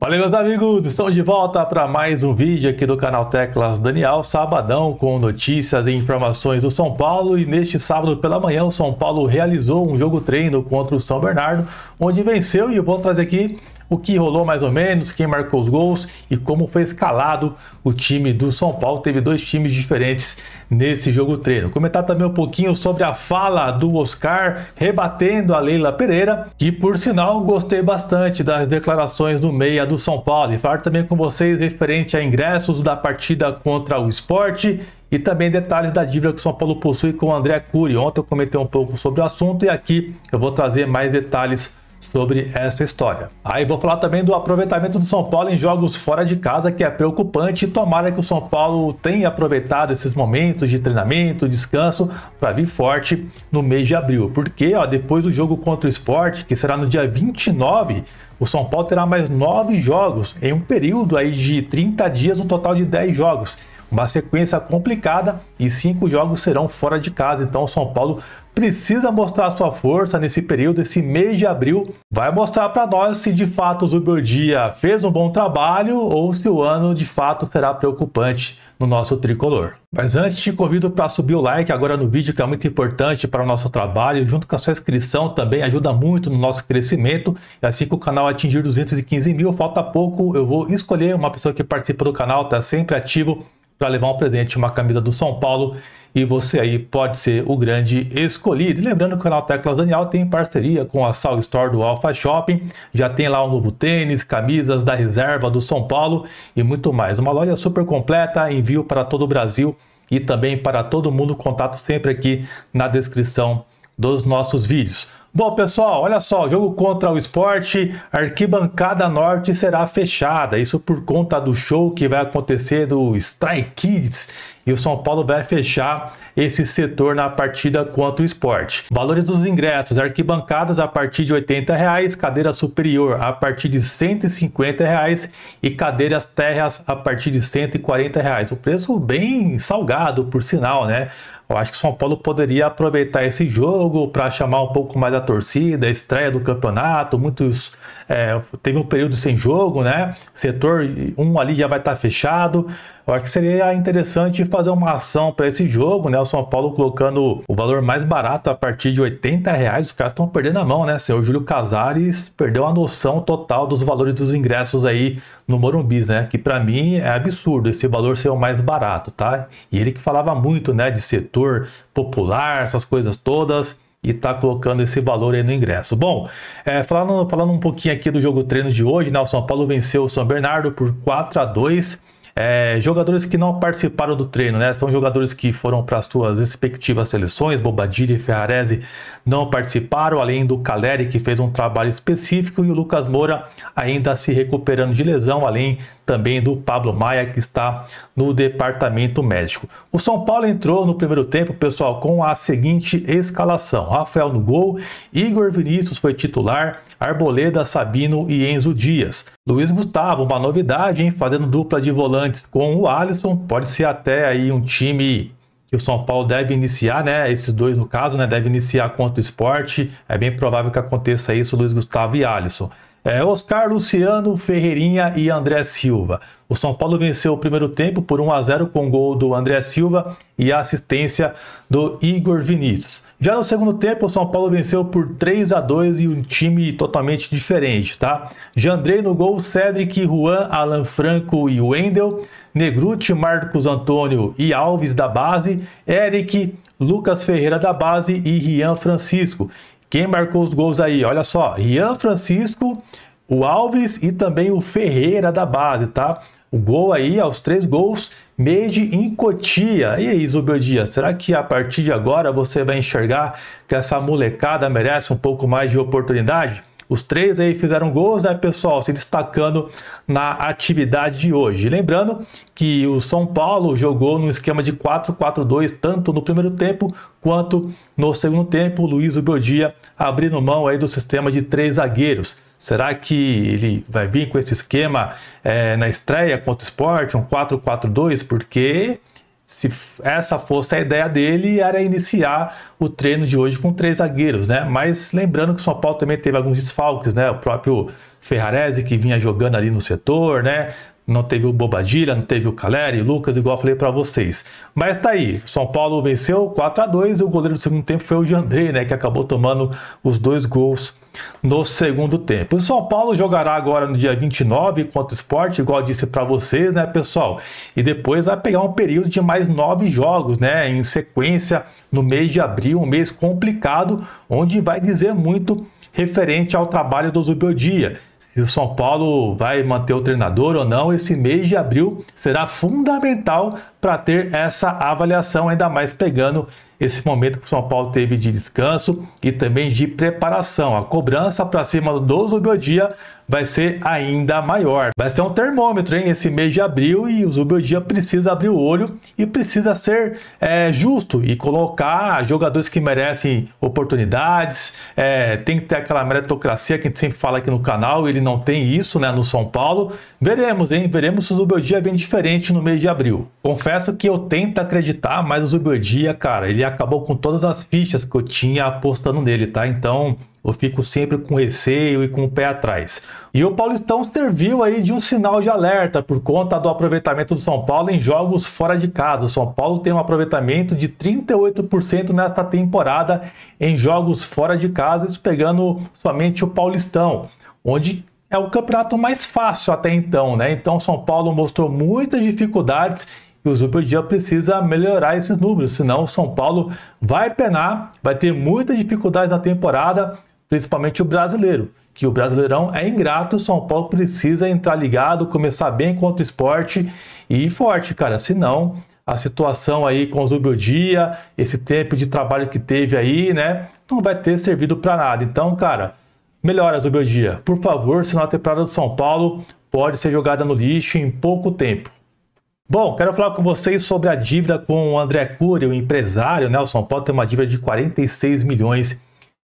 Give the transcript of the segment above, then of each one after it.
Fala aí, meus amigos, estamos de volta para mais um vídeo aqui do canal Teclas Daniel, sabadão, com notícias e informações do São Paulo. E neste sábado pela manhã o São Paulo realizou um jogo treino contra o São Bernardo, onde venceu, e eu vou trazer aqui o que rolou mais ou menos, quem marcou os gols e como foi escalado o time do São Paulo. Teve dois times diferentes nesse jogo treino. Comentar também um pouquinho sobre a fala do Oscar rebatendo a Leila Pereira, que por sinal gostei bastante das declarações do meia do São Paulo. E falar também com vocês referente a ingressos da partida contra o Sport e também detalhes da dívida que o São Paulo possui com o André Cury. Ontem eu comentei um pouco sobre o assunto e aqui eu vou trazer mais detalhes sobre essa história. Aí vou falar também do aproveitamento do São Paulo em jogos fora de casa, que é preocupante. Tomara que o São Paulo tenha aproveitado esses momentos de treinamento, descanso, para vir forte no mês de abril. Porque depois do jogo contra o Sport, que será no dia 29, o São Paulo terá mais 9 jogos em um período aí de 30 dias, um total de 10 jogos. Uma sequência complicada e 5 jogos serão fora de casa. Então o São Paulo precisa mostrar sua força nesse período. Esse mês de abril vai mostrar para nós se de fato o Zubeldia fez um bom trabalho ou se o ano de fato será preocupante no nosso tricolor. Mas antes, te convido para subir o like agora no vídeo, que é muito importante para o nosso trabalho. Junto com a sua inscrição também ajuda muito no nosso crescimento. E assim que o canal atingir 215 mil, falta pouco, eu vou escolher uma pessoa que participa do canal, está sempre ativo, para levar um presente, uma camisa do São Paulo, e você aí pode ser o grande escolhido. E lembrando que o canal Teclas Daniel tem parceria com a Sal Store do Alpha Shopping, já tem lá um novo tênis, camisas da reserva do São Paulo e muito mais. Uma loja super completa, envio para todo o Brasil e também para todo mundo. Contato sempre aqui na descrição dos nossos vídeos. Bom, pessoal, olha só, jogo contra o Sport, a arquibancada norte será fechada, isso por conta do show que vai acontecer do Stray Kids, e o São Paulo vai fechar esse setor na partida contra o Sport. Valores dos ingressos: arquibancadas a partir de R$ 80, cadeira superior a partir de R$ 150 e cadeiras térreas a partir de R$ 140. O preço bem salgado, por sinal, né? Eu acho que o São Paulo poderia aproveitar esse jogo para chamar um pouco mais a torcida, a estreia do campeonato. Teve um período sem jogo, né? Setor 1 ali já vai estar fechado. Eu acho que seria interessante fazer uma ação para esse jogo, né? O São Paulo colocando o valor mais barato a partir de R$ 80. Os caras estão perdendo a mão, né? O senhor Júlio Casares perdeu a noção total dos valores dos ingressos aí no Morumbi, né? Que para mim é absurdo esse valor ser o mais barato, tá? E ele que falava muito, né, de setor popular, essas coisas todas, e tá colocando esse valor aí no ingresso. Bom, falando um pouquinho aqui do jogo treino de hoje, né? O São Paulo venceu o São Bernardo por 4-2. Jogadores que não participaram do treino, né? São jogadores que foram para as suas respectivas seleções. Bobadilha e Ferrarese não participaram, além do Caleri, que fez um trabalho específico, e o Lucas Moura ainda se recuperando de lesão, além também do Pablo Maia, que está no departamento médico. O São Paulo entrou no primeiro tempo, pessoal, com a seguinte escalação: Rafael no gol, Igor Vinícius foi titular, Arboleda, Sabino e Enzo Dias. Luiz Gustavo, uma novidade, hein? Fazendo dupla de volantes com o Alisson. Pode ser até aí um time que o São Paulo deve iniciar, né? Esses dois no caso, né? Deve iniciar contra o Sport. É bem provável que aconteça isso, Luiz Gustavo e Alisson. Oscar, Luciano, Ferreirinha e André Silva. O São Paulo venceu o primeiro tempo por 1-0 com gol do André Silva e a assistência do Igor Vinícius. Já no segundo tempo, o São Paulo venceu por 3-2 e um time totalmente diferente, tá? Jandrei no gol, Cedric, Juan, Alan Franco e Wendel, Negruti, Marcos Antônio e Alves da base, Eric, Lucas Ferreira da base e Rian Francisco. Quem marcou os gols aí? Olha só, Rian Francisco, o Alves e também o Ferreira da base, tá? O gol aí, os 3 gols, Made em Cotia. E aí, Zubeldia, será que a partir de agora você vai enxergar que essa molecada merece um pouco mais de oportunidade? Os 3 aí fizeram gols, né, pessoal, se destacando na atividade de hoje. Lembrando que o São Paulo jogou no esquema de 4-4-2, tanto no primeiro tempo quanto no segundo tempo. O Luiz Zubeldia abrindo mão aí do sistema de 3 zagueiros. Será que ele vai vir com esse esquema na estreia contra o Sport, um 4-4-2? Porque se essa fosse a ideia dele, era iniciar o treino de hoje com 3 zagueiros, né? Mas lembrando que o São Paulo também teve alguns desfalques, né? O próprio Ferrarese, que vinha jogando ali no setor, né? Não teve o Bobadilla, não teve o Caleri, o Lucas, igual eu falei para vocês. Mas tá aí, o São Paulo venceu 4-2 e o goleiro do segundo tempo foi o Jandrei, né? Que acabou tomando os 2 gols no segundo tempo. O São Paulo jogará agora no dia 29 contra o Sport, igual eu disse para vocês, né, pessoal? E depois vai pegar um período de mais 9 jogos, né, em sequência no mês de abril, um mês complicado, onde vai dizer muito referente ao trabalho do Zubeldia. Se o São Paulo vai manter o treinador ou não, esse mês de abril será fundamental para ter essa avaliação, ainda mais pegando esse momento que o São Paulo teve de descanso e também de preparação. A cobrança para cima do Zubeldia vai ser ainda maior. Vai ser um termômetro, hein, esse mês de abril, e o Zubeldia precisa abrir o olho e precisa ser justo e colocar jogadores que merecem oportunidades. Tem que ter aquela meritocracia que a gente sempre fala aqui no canal, ele não tem isso, né, no São Paulo. Veremos, hein, veremos se o Zubeldia vem diferente no mês de abril. Confesso que eu tento acreditar, mas o Zubeldia, cara, ele acabou com todas as fichas que eu tinha apostando nele, tá? Então eu fico sempre com receio e com o pé atrás. E o Paulistão serviu aí de um sinal de alerta por conta do aproveitamento do São Paulo em jogos fora de casa. O São Paulo tem um aproveitamento de 38% nesta temporada em jogos fora de casa, isso pegando somente o Paulistão, onde é o campeonato mais fácil até então, né? Então o São Paulo mostrou muitas dificuldades e o Zubeldia precisa melhorar esses números, senão o São Paulo vai penar, vai ter muitas dificuldades na temporada, principalmente o brasileiro, que o Brasileirão é ingrato. O São Paulo precisa entrar ligado, começar bem contra o Sport e ir forte, cara, senão a situação aí com o Zubeldia, esse tempo de trabalho que teve aí, né, não vai ter servido para nada. Então, cara, melhora, Zubeldia, por favor, senão a temporada do São Paulo pode ser jogada no lixo em pouco tempo. Bom, quero falar com vocês sobre a dívida com o André Cury, o empresário, né? O São Paulo tem uma dívida de 46 milhões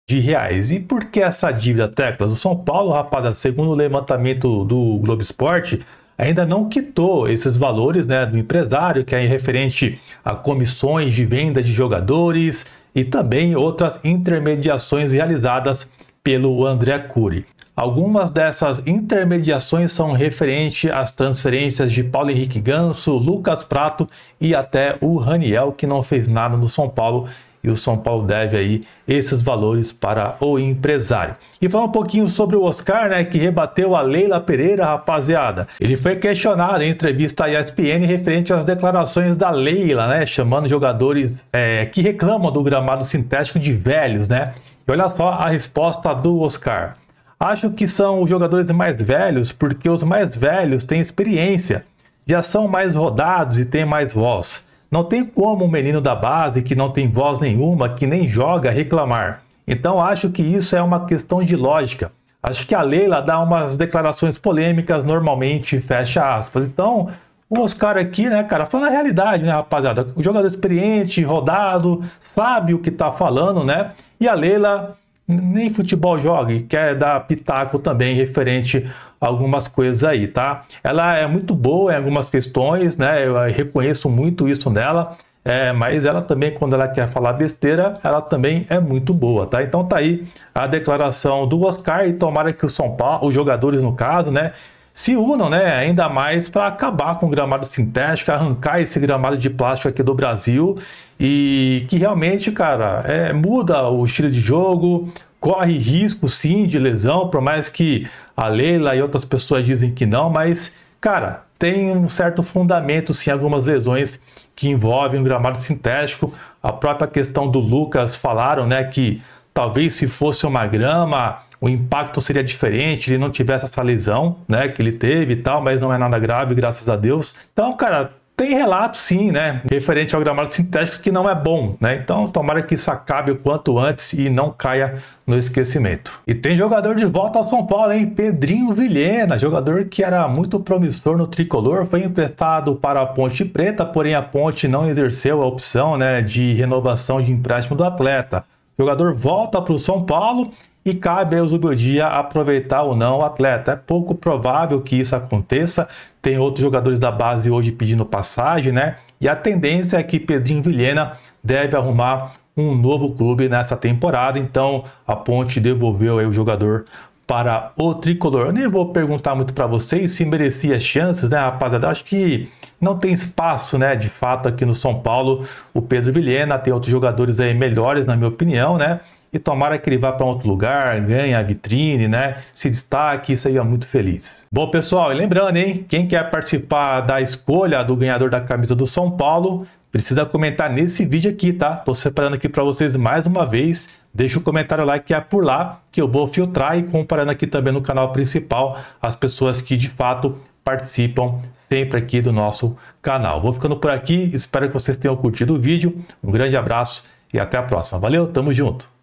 de reais. E por que essa dívida, Teclas? O São Paulo, rapaziada, segundo o levantamento do Globo Esporte, ainda não quitou esses valores, né, do empresário, que é referente a comissões de venda de jogadores e também outras intermediações realizadas pelo André Cury. Algumas dessas intermediações são referentes às transferências de Paulo Henrique Ganso, Lucas Prato e até o Raniel, que não fez nada no São Paulo, e o São Paulo deve aí esses valores para o empresário. E falar um pouquinho sobre o Oscar, né, que rebateu a Leila Pereira, rapaziada. Ele foi questionado em entrevista à ESPN referente às declarações da Leila, né, chamando jogadores que reclamam do gramado sintético de velhos, né. E olha só a resposta do Oscar. Acho que são os jogadores mais velhos porque os mais velhos têm experiência, já são mais rodados e têm mais voz. Não tem como um menino da base que não tem voz nenhuma, que nem joga, reclamar. Então acho que isso é uma questão de lógica. Acho que a Leila dá umas declarações polêmicas normalmente, fecha aspas. Então o Oscar aqui, né, cara, falando a realidade, né, rapaziada? O jogador experiente, rodado, sabe o que tá falando, né? E a Leila nem futebol joga e quer dar pitaco também referente a algumas coisas aí, tá? Ela é muito boa em algumas questões, né? Eu reconheço muito isso nela, mas ela também, quando ela quer falar besteira, ela também é muito boa, tá? Então tá aí a declaração do Oscar e tomara que o São Paulo, os jogadores no caso, né, se unam, né, ainda mais para acabar com o gramado sintético, arrancar esse gramado de plástico aqui do Brasil e que realmente, cara, muda o estilo de jogo, corre risco sim de lesão, por mais que a Leila e outras pessoas dizem que não, mas, cara, tem um certo fundamento sim algumas lesões que envolvem o gramado sintético. A própria questão do Lucas falaram, né, que talvez se fosse uma grama o impacto seria diferente, ele não tivesse essa lesão, né, que ele teve e tal, mas não é nada grave, graças a Deus. Então, cara, tem relatos sim, né, referente ao gramado sintético que não é bom, né, então tomara que isso acabe o quanto antes e não caia no esquecimento. E tem jogador de volta ao São Paulo, hein, Pedrinho Vilhena, jogador que era muito promissor no tricolor, foi emprestado para a Ponte Preta, porém a Ponte não exerceu a opção, né, de renovação de empréstimo do atleta. O jogador volta para o São Paulo e cabe ao Zubeldia aproveitar ou não o atleta. É pouco provável que isso aconteça. Tem outros jogadores da base hoje pedindo passagem, né? e a tendência é que Pedrinho Vilhena deve arrumar um novo clube nessa temporada. Então a Ponte devolveu aí o jogador para o tricolor. Eu nem vou perguntar muito para vocês se merecia chances, né, rapaziada? Eu acho que não tem espaço, né, de fato aqui no São Paulo. O Pedro Vilhena tem outros jogadores aí melhores, na minha opinião, né? E tomara que ele vá para outro lugar, ganhe a vitrine, né? Se destaque, isso aí é muito feliz. Bom, pessoal, e lembrando, hein? Quem quer participar da escolha do ganhador da camisa do São Paulo, precisa comentar nesse vídeo aqui, tá? Tô separando aqui para vocês mais uma vez. Deixa o comentário lá que é por lá que eu vou filtrar e comparando aqui também no canal principal as pessoas que de fato participam sempre aqui do nosso canal. Vou ficando por aqui, espero que vocês tenham curtido o vídeo. Um grande abraço e até a próxima. Valeu, tamo junto!